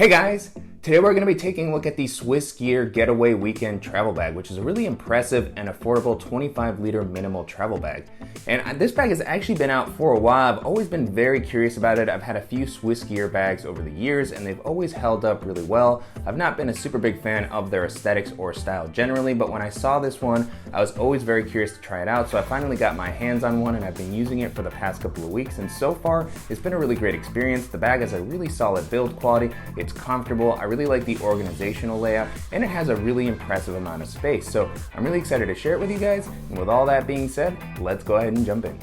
Hey guys! Today we're going to be taking a look at the SwissGear Getaway Weekend Travel Bag, which is a really impressive and affordable 25-liter minimal travel bag. And this bag has actually been out for a while. I've always been very curious about it. I've had a few SwissGear bags over the years and they've always held up really well. I've not been a super big fan of their aesthetics or style generally, but when I saw this one, I was always very curious to try it out. So I finally got my hands on one and I've been using it for the past couple of weeks. And so far, it's been a really great experience. The bag has a really solid build quality. It's comfortable. I really like the organizational layout and it has a really impressive amount of space. So I'm really excited to share it with you guys. And with all that being said, let's go ahead and jump in.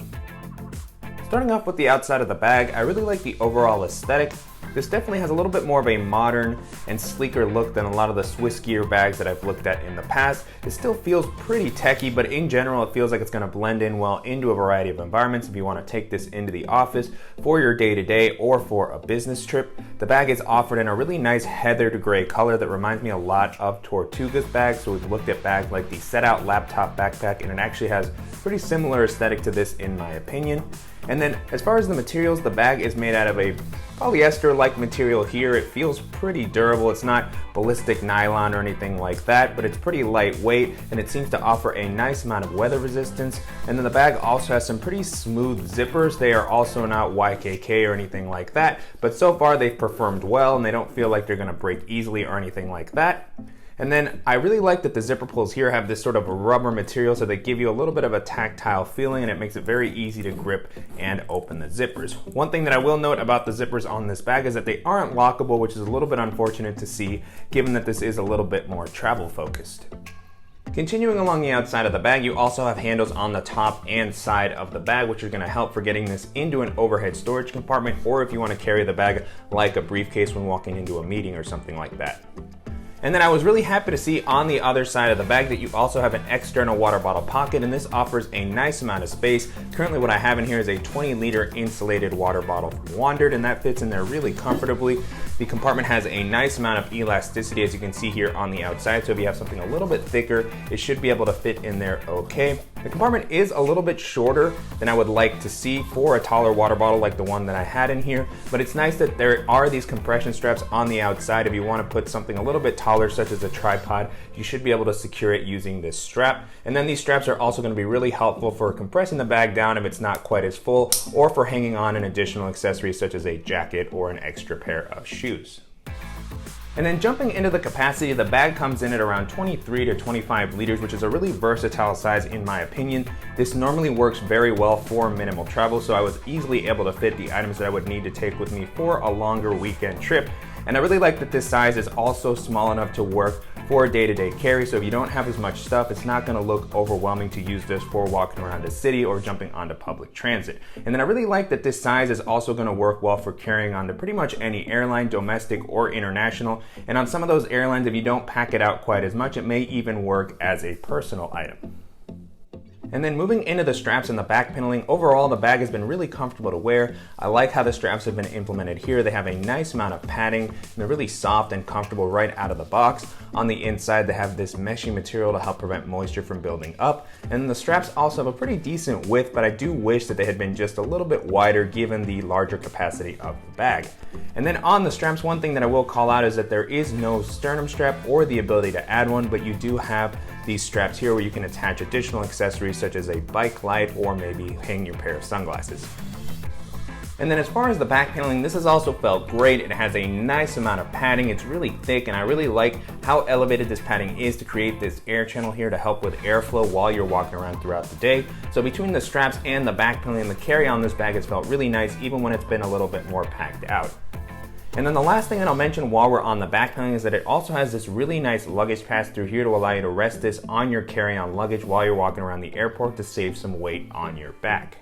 Starting off with the outside of the bag, I really like the overall aesthetic. This definitely has a little bit more of a modern and sleeker look than a lot of the SwissGear bags that I've looked at in the past. It still feels pretty techy, but in general it feels like it's going to blend in well into a variety of environments if you want to take this into the office for your day-to-day or for a business trip. The bag is offered in a really nice heathered gray color that reminds me a lot of Tortuga's bags. So we've looked at bags like the set-out laptop backpack and it actually has pretty similar aesthetic to this in my opinion. And then as far as the materials, the bag is made out of a polyester-like material here. It feels pretty durable. It's not ballistic nylon or anything like that, but it's pretty lightweight and it seems to offer a nice amount of weather resistance. And then the bag also has some pretty smooth zippers. They are also not YKK or anything like that, but so far they've performed well and they don't feel like they're gonna break easily or anything like that. And then I really like that the zipper pulls here have this sort of rubber material so they give you a little bit of a tactile feeling and it makes it very easy to grip and open the zippers. One thing that I will note about the zippers on this bag is that they aren't lockable, which is a little bit unfortunate to see given that this is a little bit more travel focused. Continuing along the outside of the bag, you also have handles on the top and side of the bag, which are going to help for getting this into an overhead storage compartment or if you want to carry the bag like a briefcase when walking into a meeting or something like that. And then I was really happy to see on the other side of the bag that you also have an external water bottle pocket, and this offers a nice amount of space. Currently what I have in here is a 20-liter insulated water bottle from Wandered, and that fits in there really comfortably. The compartment has a nice amount of elasticity, as you can see here on the outside, so if you have something a little bit thicker, it should be able to fit in there okay. The compartment is a little bit shorter than I would like to see for a taller water bottle like the one that I had in here, but it's nice that there are these compression straps on the outside. If you want to put something a little bit taller, such as a tripod, you should be able to secure it using this strap. And then these straps are also going to be really helpful for compressing the bag down if it's not quite as full, or for hanging on an additional accessory such as a jacket or an extra pair of shoes. And then jumping into the capacity, the bag comes in at around 23 to 25 liters, which is a really versatile size in my opinion. This normally works very well for minimal travel, so I was easily able to fit the items that I would need to take with me for a longer weekend trip. And I really like that this size is also small enough to work for a day-to-day carry, so if you don't have as much stuff, it's not going to look overwhelming to use this for walking around the city or jumping onto public transit. And then I really like that this size is also going to work well for carrying onto pretty much any airline, domestic or international. And on some of those airlines, if you don't pack it out quite as much, it may even work as a personal item. And then moving into the straps and the back paneling, overall the bag has been really comfortable to wear. I like how the straps have been implemented here. They have a nice amount of padding and they're really soft and comfortable right out of the box. On the inside they have this meshy material to help prevent moisture from building up. And the straps also have a pretty decent width, but I do wish that they had been just a little bit wider given the larger capacity of the bag. And then on the straps, one thing that I will call out is that there is no sternum strap or the ability to add one, but you do have these straps here where you can attach additional accessories such as a bike light or maybe hang your pair of sunglasses. And then as far as the back paneling, this has also felt great. It has a nice amount of padding. It's really thick and I really like how elevated this padding is to create this air channel here to help with airflow while you're walking around throughout the day. So between the straps and the back paneling, the carry on this bag has felt really nice even when it's been a little bit more packed out. And then the last thing that I'll mention while we're on the back paneling is that it also has this really nice luggage pass through here to allow you to rest this on your carry-on luggage while you're walking around the airport to save some weight on your back.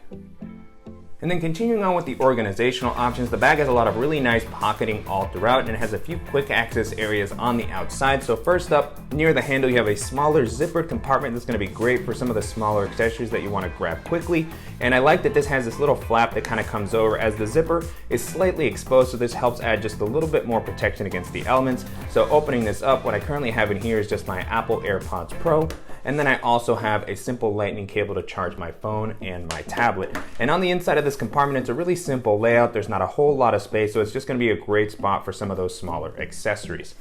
And then continuing on with the organizational options, the bag has a lot of really nice pocketing all throughout and it has a few quick access areas on the outside. So first up, near the handle, you have a smaller zippered compartment that's going to be great for some of the smaller accessories that you want to grab quickly. And I like that this has this little flap that kind of comes over as the zipper is slightly exposed, so this helps add just a little bit more protection against the elements. So opening this up, what I currently have in here is just my Apple AirPods Pro. And then I also have a simple lightning cable to charge my phone and my tablet. And on the inside of this compartment, it's a really simple layout. There's not a whole lot of space, so it's just gonna be a great spot for some of those smaller accessories.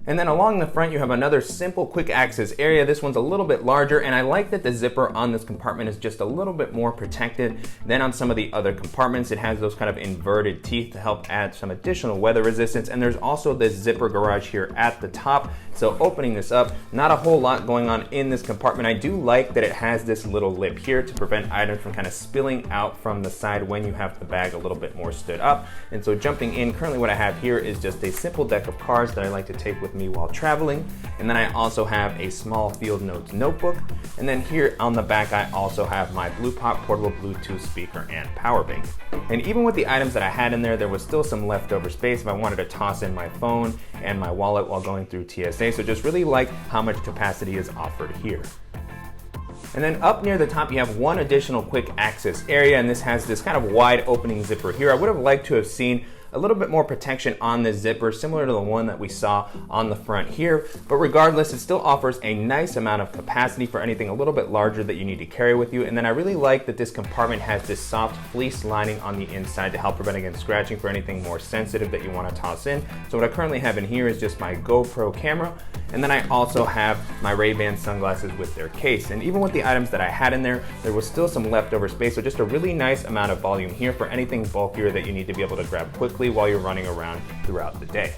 And then along the front, you have another simple quick access area. This one's a little bit larger, and I like that the zipper on this compartment is just a little bit more protected than on some of the other compartments. It has those kind of inverted teeth to help add some additional weather resistance. And there's also this zipper garage here at the top. So opening this up, not a whole lot going on in this compartment. I do like that it has this little lip here to prevent items from kind of spilling out from the side when you have the bag a little bit more stood up. And so jumping in, currently what I have here is just a simple deck of cards that I like to take with me while traveling. And then I also have a small field notes notebook. And then here on the back, I also have my Blue Pop portable Bluetooth speaker and power bank. And even with the items that I had in there was still some leftover space if I wanted to toss in my phone and my wallet while going through TSA. So just really like how much capacity is offered here. And then up near the top, you have one additional quick access area, and this has this kind of wide opening zipper here. I would have liked to have seen a little bit more protection on this zipper, similar to the one that we saw on the front here. But regardless, it still offers a nice amount of capacity for anything a little bit larger that you need to carry with you. And then I really like that this compartment has this soft fleece lining on the inside to help prevent against scratching for anything more sensitive that you want to toss in. So what I currently have in here is just my GoPro camera. And then I also have my Ray-Ban sunglasses with their case. And even with the items that I had in there was still some leftover space. So just a really nice amount of volume here for anything bulkier that you need to be able to grab quickly while you're running around throughout the day.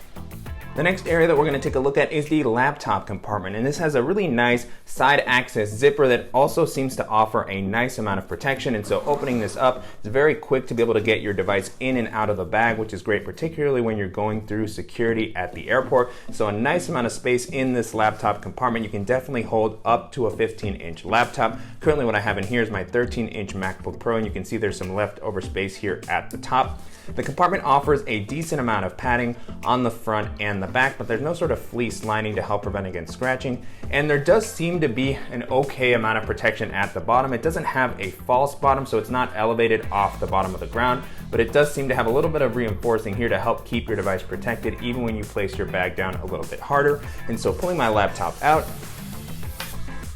The next area that we're going to take a look at is the laptop compartment, and this has a really nice side access zipper that also seems to offer a nice amount of protection. And so opening this up, it's very quick to be able to get your device in and out of the bag, which is great, particularly when you're going through security at the airport. So a nice amount of space in this laptop compartment. You can definitely hold up to a 15-inch laptop. Currently what I have in here is my 13-inch MacBook Pro, and you can see there's some leftover space here at the top. The compartment offers a decent amount of padding on the front and the back, but there's no sort of fleece lining to help prevent against scratching. And there does seem to be an okay amount of protection at the bottom. It doesn't have a false bottom, so it's not elevated off the bottom of the ground, but it does seem to have a little bit of reinforcing here to help keep your device protected even when you place your bag down a little bit harder. And so pulling my laptop out,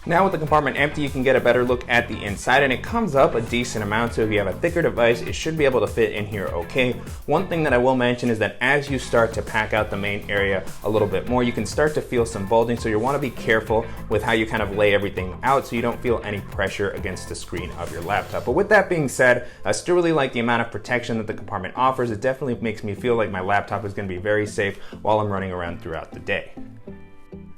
now with the compartment empty, you can get a better look at the inside, and it comes up a decent amount, so if you have a thicker device, it should be able to fit in here okay. One thing that I will mention is that as you start to pack out the main area a little bit more, you can start to feel some bulging, so you want to be careful with how you kind of lay everything out so you don't feel any pressure against the screen of your laptop. But with that being said, I still really like the amount of protection that the compartment offers. It definitely makes me feel like my laptop is going to be very safe while I'm running around throughout the day.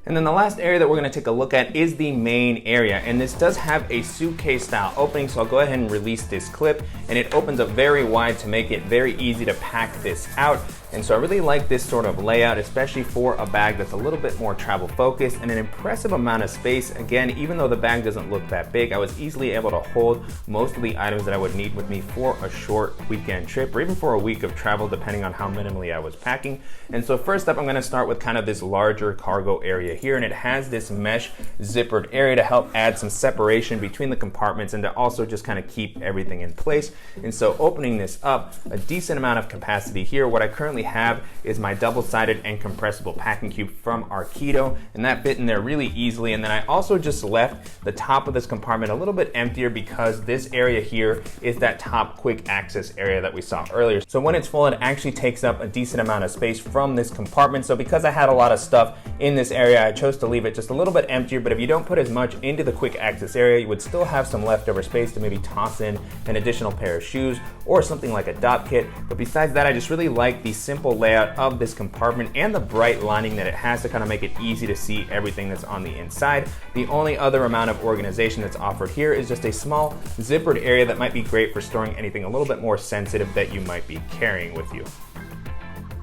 And then the last area that we're going to take a look at is the main area, and this does have a suitcase style opening, so I'll go ahead and release this clip, and it opens up very wide to make it very easy to pack this out. And so I really like this sort of layout, especially for a bag that's a little bit more travel focused and an impressive amount of space. Again, even though the bag doesn't look that big, I was easily able to hold most of the items that I would need with me for a short weekend trip, or even for a week of travel, depending on how minimally I was packing. And so first up, I'm going to start with kind of this larger cargo area here, and it has this mesh zippered area to help add some separation between the compartments and to also just kind of keep everything in place. And so opening this up, a decent amount of capacity here. What I currently have is my double-sided and compressible packing cube from Arkedo, and that fit in there really easily. And then I also just left the top of this compartment a little bit emptier because this area here is that top quick access area that we saw earlier. So when it's full, it actually takes up a decent amount of space from this compartment. So because I had a lot of stuff in this area, I chose to leave it just a little bit emptier. But if you don't put as much into the quick access area, you would still have some leftover space to maybe toss in an additional pair of shoes or something like a dot kit. But besides that, I just really like the simple layout of this compartment and the bright lining that it has to kind of make it easy to see everything that's on the inside. The only other amount of organization that's offered here is just a small zippered area that might be great for storing anything a little bit more sensitive that you might be carrying with you.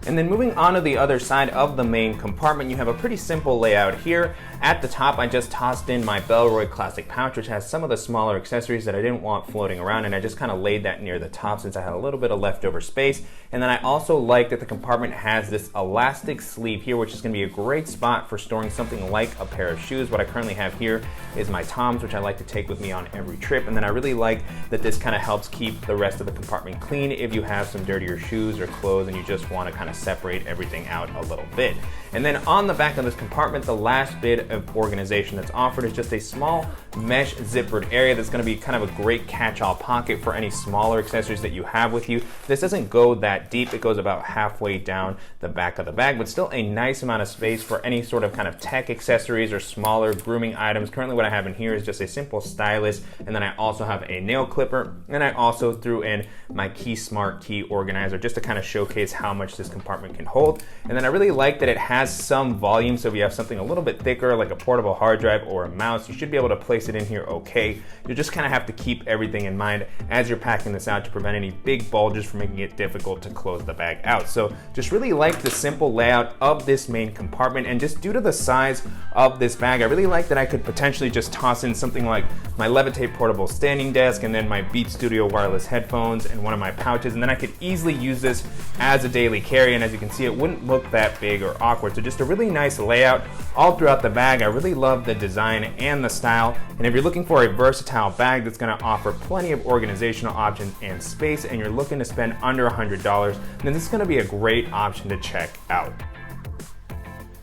And then moving on to the other side of the main compartment, you have a pretty simple layout here. At the top, I just tossed in my Bellroy Classic pouch, which has some of the smaller accessories that I didn't want floating around, and I just kind of laid that near the top since I had a little bit of leftover space. And then I also like that the compartment has this elastic sleeve here, which is going to be a great spot for storing something like a pair of shoes. What I currently have here is my Toms, which I like to take with me on every trip. And then I really like that this kind of helps keep the rest of the compartment clean if you have some dirtier shoes or clothes and you just want to kind of separate everything out a little bit. And then on the back of this compartment, the last bit of organization that's offered is just a small mesh zippered area that's going to be kind of a great catch-all pocket for any smaller accessories that you have with you. This doesn't go that deep. It goes about halfway down the back of the bag, but still a nice amount of space for any sort of kind of tech accessories or smaller grooming items. Currently what I have in here is just a simple stylus, and then I also have a nail clipper, and I also threw in my Key Smart key organizer just to kind of showcase how much this compartment can hold. And then I really like that it has some volume, so if you have something a little bit thicker like a portable hard drive or a mouse, you should be able to place it in here okay. You just kind of have to keep everything in mind as you're packing this out to prevent any big bulges from making it difficult to close the bag out. So just really like the simple layout of this main compartment, and just due to the size of this bag, I really like that I could potentially just toss in something like my Levitate portable standing desk, and then my Beat Studio wireless headphones, and one of my pouches, and then I could easily use this as a daily carry, and as you can see, it wouldn't look that big or awkward. So just a really nice layout all throughout the bag. I really love the design and the style, and if you're looking for a versatile bag that's going to offer plenty of organizational options and space, and you're looking to spend under $100, then this is going to be a great option to check out.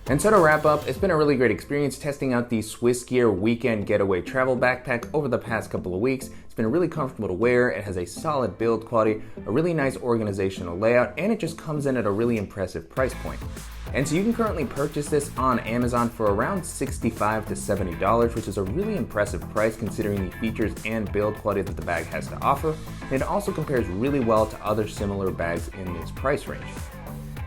And so to wrap up, it's been a really great experience testing out the SwissGear Weekend Getaway Travel Backpack over the past couple of weeks. It's been really comfortable to wear, it has a solid build quality, a really nice organizational layout, and it just comes in at a really impressive price point. And so you can currently purchase this on Amazon for around $65 to $70, which is a really impressive price considering the features and build quality that the bag has to offer. And it also compares really well to other similar bags in this price range.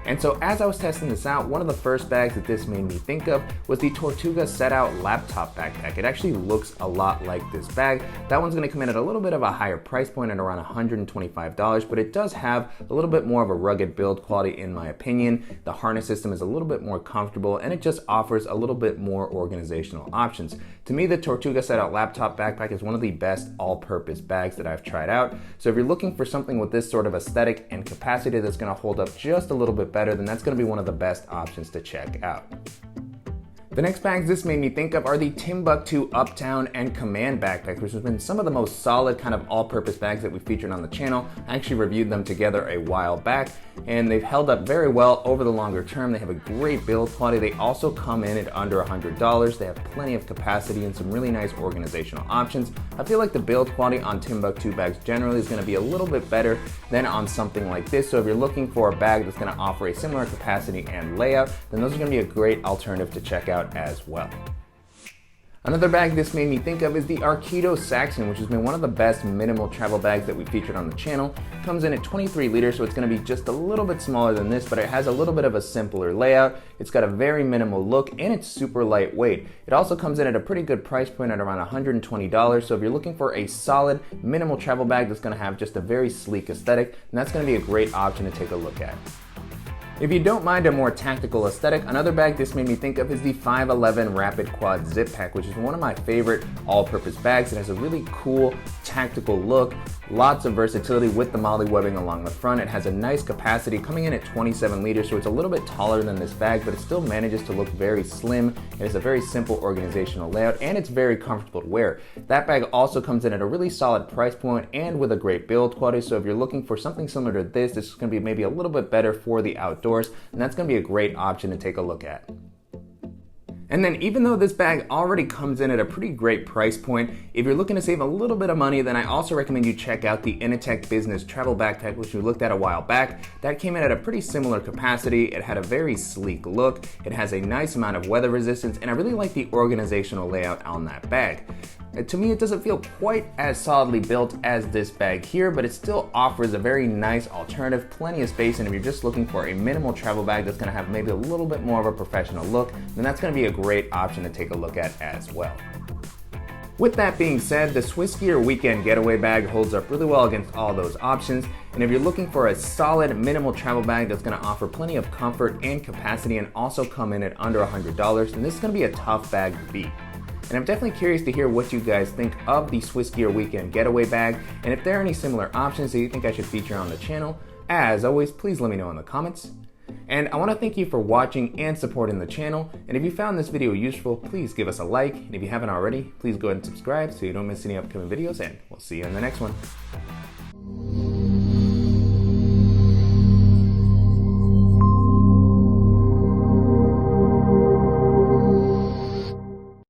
And so as I was testing this out, one of the first bags that this made me think of was the Tortuga Set Out Laptop Backpack. It actually looks a lot like this bag. That one's gonna come in at a little bit of a higher price point at around $125, but it does have a little bit more of a rugged build quality in my opinion. The harness system is a little bit more comfortable, and it just offers a little bit more organizational options. To me, the Tortuga Set Out Laptop Backpack is one of the best all-purpose bags that I've tried out. So if you're looking for something with this sort of aesthetic and capacity that's gonna hold up just a little bit better, then that's going to be one of the best options to check out. The next bags this made me think of are the Timbuktu Uptown and Command backpacks, which has been some of the most solid kind of all-purpose bags that we've featured on the channel. I actually reviewed them together a while back, and they've held up very well over the longer term. They have a great build quality. They also come in at under $100. They have plenty of capacity and some really nice organizational options. I feel like the build quality on Timbuktu bags generally is going to be a little bit better than on something like this. So if you're looking for a bag that's going to offer a similar capacity and layout, then those are going to be a great alternative to check out as well. Another bag this made me think of is the Arkido Saxon, which has been one of the best minimal travel bags that we featured on the channel. It comes in at 23 liters, so it's going to be just a little bit smaller than this, but it has a little bit of a simpler layout. It's got a very minimal look, and it's super lightweight. It also comes in at a pretty good price point at around $120, so if you're looking for a solid minimal travel bag that's going to have just a very sleek aesthetic, then that's going to be a great option to take a look at. If you don't mind a more tactical aesthetic, another bag this made me think of is the 511 Rapid Quad Zip Pack, which is one of my favorite all-purpose bags. It has a really cool tactical look, lots of versatility with the MOLLE webbing along the front. It has a nice capacity coming in at 27 liters, so it's a little bit taller than this bag, but it still manages to look very slim. It has a very simple organizational layout, and it's very comfortable to wear. That bag also comes in at a really solid price point and with a great build quality, so if you're looking for something similar to this is going to be maybe a little bit better for the outdoors, and that's going to be a great option to take a look at. And then even though this bag already comes in at a pretty great price point, if you're looking to save a little bit of money, then I also recommend you check out the Initech Business Travel Backpack, which we looked at a while back. That came in at a pretty similar capacity. It had a very sleek look. It has a nice amount of weather resistance, and I really like the organizational layout on that bag. To me, it doesn't feel quite as solidly built as this bag here, but it still offers a very nice alternative, plenty of space, and if you're just looking for a minimal travel bag that's gonna have maybe a little bit more of a professional look, then that's gonna be a great option to take a look at as well. With that being said, the SwissGear Weekend Getaway Bag holds up really well against all those options, and if you're looking for a solid minimal travel bag that's going to offer plenty of comfort and capacity and also come in at under $100, then this is going to be a tough bag to beat. And I'm definitely curious to hear what you guys think of the SwissGear Weekend Getaway Bag, and if there are any similar options that you think I should feature on the channel. As always, please let me know in the comments. And I want to thank you for watching and supporting the channel, and if you found this video useful, please give us a like, and if you haven't already, please go ahead and subscribe so you don't miss any upcoming videos, and we'll see you in the next one.